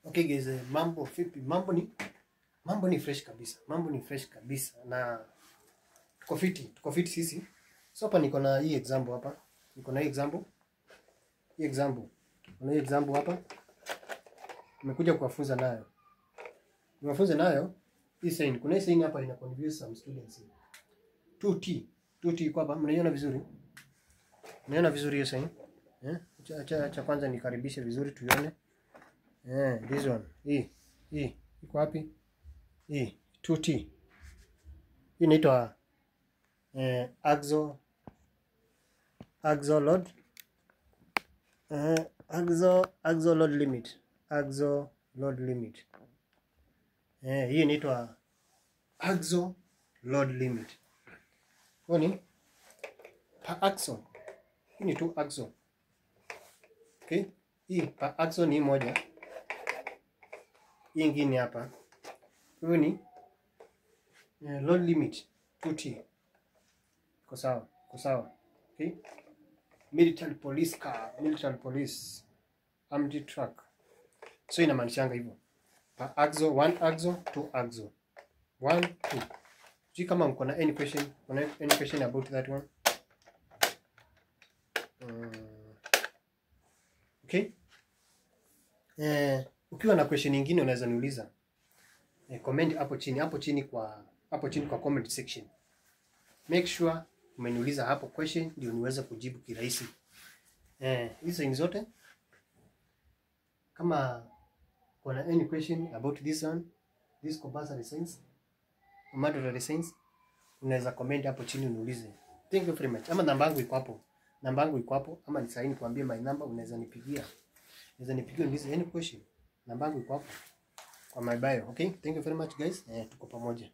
Okay guys, mambo vipi? Mambo ni fresh kabisa. Mambo ni fresh kabisa na tuko fiti sisi. So hapa niko na hii example hapa. Niko na hii example. Kuna hii example hapa. Nimekuja kuwafunza nayo. Niwafunze nayo hii sign. Kuna hii sign hapa ina confuse some students. 2T iko hapa. Mnaiona vizuri? Mnaiona vizuri hiyo sign? Cha kwanza nikaribishe vizuri tuione. This one. Hii iko wapi? Hii 2T. Hii inaitwa axle load. Axle load limit. Axle load limit. Hii inaitwa axle load limit. Kwani per axle. Hii ni 2 axle. Okay? Hii per axle ni moja. Hii nyingine hapa. Hiyo ni load limit 2T. Kwa sawa. Okay? Military police car, military police armed truck. So inamaanishanga hivyo. Per axle, 1 axle, 2 axle. 1 2. Sijui kama mko na any question about that one. Okay? Ukiwa na question nyingine unaweza niuliza. Comment hapo chini kwa comment section. Make sure umeniuliza hapo question ndio niweze kujibu kirahisi. Hizo ni zote. Kama kuna any question about this one, this compulsory science, mandatory science, unaweza comment hapo chini uniulize. Thank you very much. Ama namba yangu iko hapo. Ama nisaini kuambia my number, unaweza nipigia. Uniulize any question. Namba yangu iko hapo kwa my bio. Okay? Thank you very much guys. Tuko pamoja.